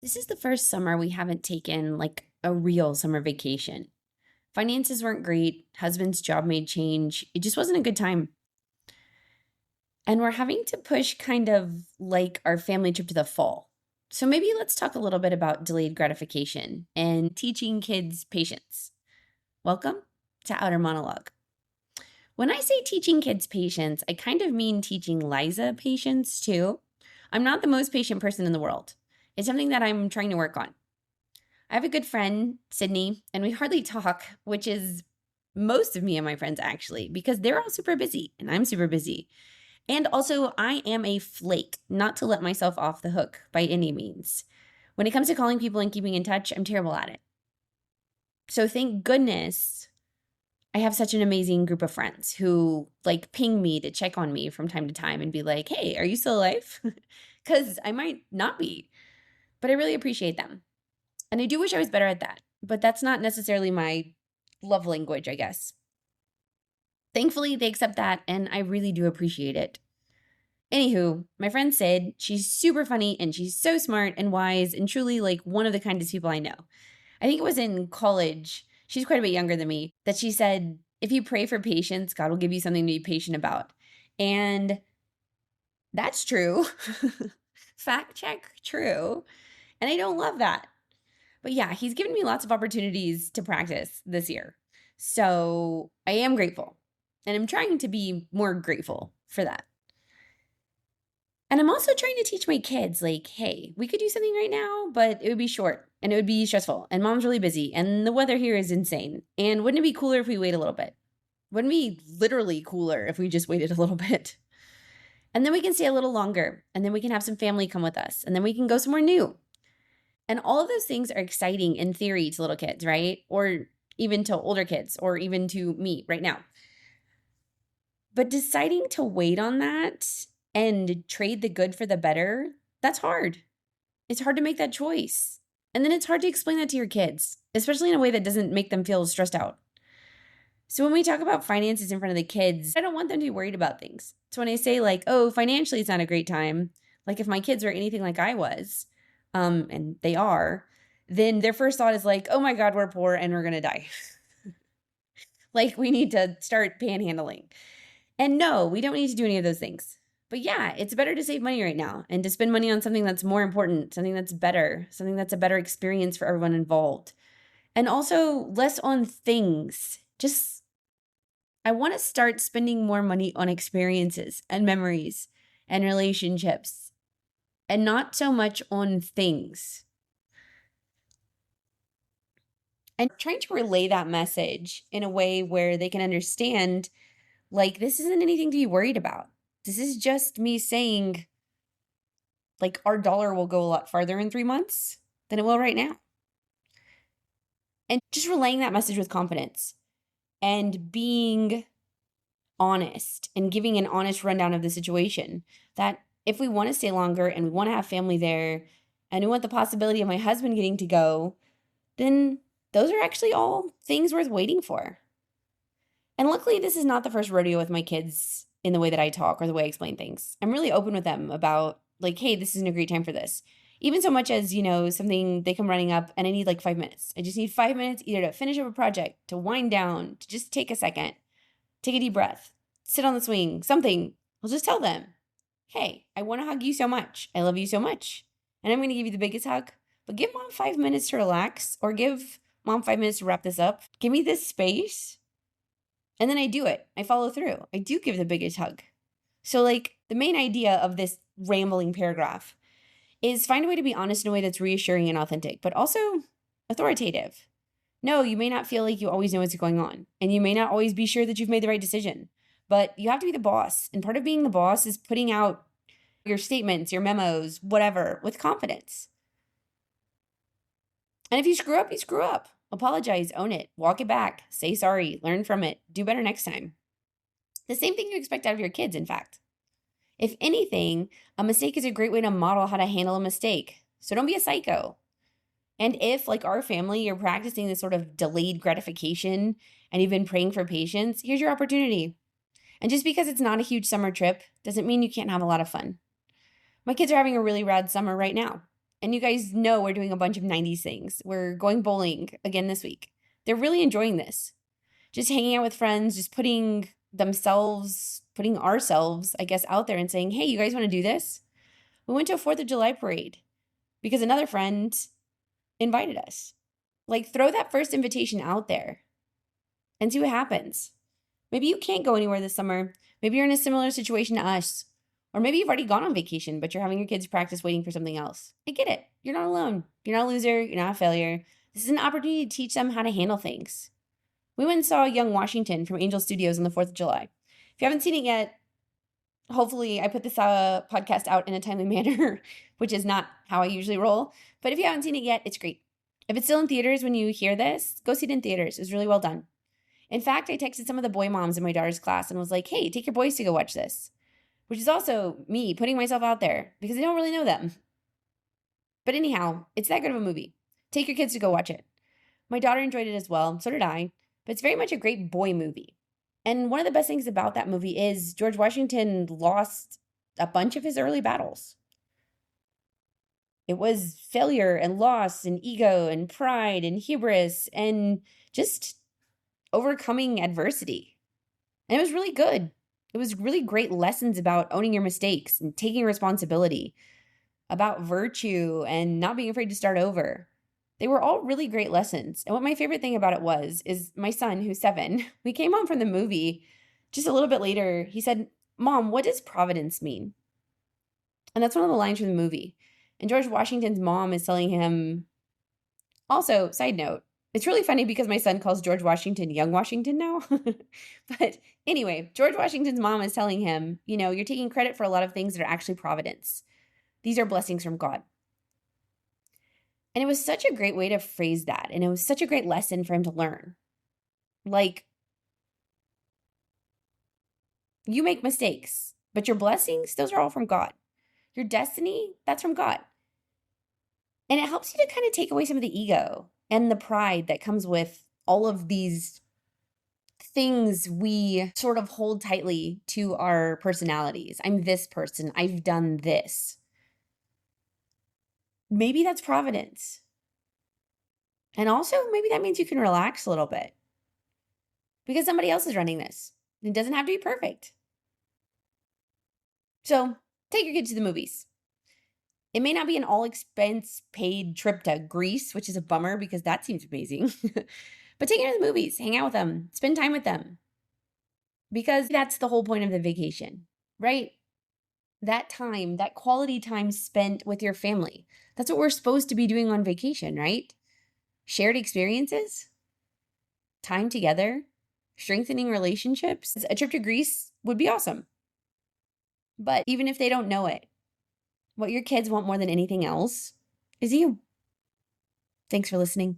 This is the first summer we haven't taken like a real summer vacation. Finances weren't great. Husband's job made change. It just wasn't a good time. And we're having to push kind of like our family trip to the fall. So maybe let's talk a little bit about delayed gratification and teaching kids patience. Welcome to Outer Monologue. When I say teaching kids patience, I kind of mean teaching Liza patience too. I'm not the most patient person in the world. It's something that I'm trying to work on. I have a good friend, Sydney, and we hardly talk, which is most of me and my friends actually, because they're all super busy and I'm super busy. And also, I am a flake, not to let myself off the hook by any means. When it comes to calling people and keeping in touch, I'm terrible at it. So thank goodness I have such an amazing group of friends who like ping me to check on me from time to time and be like, hey, are you still alive? Because I might not be, but I really appreciate them. And I do wish I was better at that, but that's not necessarily my love language, I guess. Thankfully, they accept that, and I really do appreciate it. Anywho, my friend Sid, she's super funny and she's so smart and wise and truly like one of the kindest people I know. I think it was in college, she's quite a bit younger than me, that she said, if you pray for patience, God will give you something to be patient about. And that's true. Fact check, true. And I don't love that. But yeah, he's given me lots of opportunities to practice this year. So I am grateful. And I'm trying to be more grateful for that. And I'm also trying to teach my kids, like, hey, we could do something right now, but it would be short and it would be stressful. And mom's really busy. And the weather here is insane. And wouldn't it be cooler if we wait a little bit? Wouldn't it be literally cooler if we just waited a little bit? And then we can stay a little longer. And then we can have some family come with us. And then we can go somewhere new. And all of those things are exciting in theory to little kids, right? Or even to older kids, or even to me right now. But deciding to wait on that and trade the good for the better, that's hard. It's hard to make that choice. And then it's hard to explain that to your kids, especially in a way that doesn't make them feel stressed out. So when we talk about finances in front of the kids, I don't want them to be worried about things. So when I say like, oh, financially it's not a great time, like if my kids were anything like I was, and they are, then their first thought is like, oh my God, we're poor and we're gonna die. Like we need to start panhandling. And no, we don't need to do any of those things. But yeah, it's better to save money right now and to spend money on something that's more important, something that's better, something that's a better experience for everyone involved. And also less on things. Just, I want to start spending more money on experiences and memories and relationships and not so much on things. And trying to relay that message in a way where they can understand like, this isn't anything to be worried about. This is just me saying, like, our dollar will go a lot farther in 3 months than it will right now. And just relaying that message with confidence and being honest and giving an honest rundown of the situation. That if we want to stay longer and we want to have family there and we want the possibility of my husband getting to go, then those are actually all things worth waiting for. And luckily, this is not the first rodeo with my kids in the way that I talk or the way I explain things. I'm really open with them about, like, hey, this isn't a great time for this. Even so much as, something they come running up and I need like 5 minutes. I just need 5 minutes either to finish up a project, to wind down, to just take a second, take a deep breath, sit on the swing, something. I'll just tell them, hey, I want to hug you so much. I love you so much. And I'm going to give you the biggest hug. But give mom 5 minutes to relax or give mom 5 minutes to wrap this up. Give me this space. And then I do it. I follow through. I do give the biggest hug. So, like, the main idea of this rambling paragraph is find a way to be honest in a way that's reassuring and authentic, but also authoritative. No, you may not feel like you always know what's going on, and you may not always be sure that you've made the right decision, but you have to be the boss. And part of being the boss is putting out your statements, your memos, whatever, with confidence. And if you screw up, you screw up. Apologize, own it, walk it back, say sorry, learn from it, do better next time. The same thing you expect out of your kids, in fact. If anything, a mistake is a great way to model how to handle a mistake. So don't be a psycho. And if, like our family, you're practicing this sort of delayed gratification and you've been praying for patience, here's your opportunity. And just because it's not a huge summer trip doesn't mean you can't have a lot of fun. My kids are having a really rad summer right now. And you guys know we're doing a bunch of 90s things. We're going bowling again this week. They're really enjoying this. Just hanging out with friends, just putting ourselves, I guess, out there and saying, hey, you guys want to do this? We went to a 4th of July parade because another friend invited us. Like, throw that first invitation out there and see what happens. Maybe you can't go anywhere this summer. Maybe you're in a similar situation to us. Or maybe you've already gone on vacation, but you're having your kids practice waiting for something else. I get it. You're not alone. You're not a loser. You're not a failure. This is an opportunity to teach them how to handle things. We went and saw Young Washington from Angel Studios on the 4th of July. If you haven't seen it yet, hopefully I put this podcast out in a timely manner, which is not how I usually roll. But if you haven't seen it yet, it's great. If it's still in theaters when you hear this, go see it in theaters. It was really well done. In fact, I texted some of the boy moms in my daughter's class and was like, hey, take your boys to go watch this, which is also me putting myself out there because I don't really know them. But anyhow, it's that good of a movie. Take your kids to go watch it. My daughter enjoyed it as well. So did I. But it's very much a great boy movie. And one of the best things about that movie is George Washington lost a bunch of his early battles. It was failure and loss and ego and pride and hubris and just overcoming adversity. And it was really good. It was really great lessons about owning your mistakes and taking responsibility, about virtue and not being afraid to start over. They were all really great lessons. And what my favorite thing about it is my son, who's 7, we came home from the movie just a little bit later. He said, Mom, what does providence mean? And that's one of the lines from the movie. And George Washington's mom is telling him, also, side note, it's really funny because my son calls George Washington Young Washington now. But anyway, George Washington's mom is telling him, you're taking credit for a lot of things that are actually providence. These are blessings from God. And it was such a great way to phrase that. And it was such a great lesson for him to learn. Like, you make mistakes, but your blessings, those are all from God. Your destiny, that's from God. And it helps you to kind of take away some of the ego and the pride that comes with all of these things we sort of hold tightly to our personalities. I'm this person. I've done this. Maybe that's providence. And also, maybe that means you can relax a little bit because somebody else is running this. It doesn't have to be perfect. So take your kids to the movies. It may not be an all-expense paid trip to Greece, which is a bummer because that seems amazing. But take them to the movies, hang out with them, spend time with them. Because that's the whole point of the vacation, right? That time, that quality time spent with your family. That's what we're supposed to be doing on vacation, right? Shared experiences, time together, strengthening relationships. A trip to Greece would be awesome. But even if they don't know it, what your kids want more than anything else is you. Thanks for listening.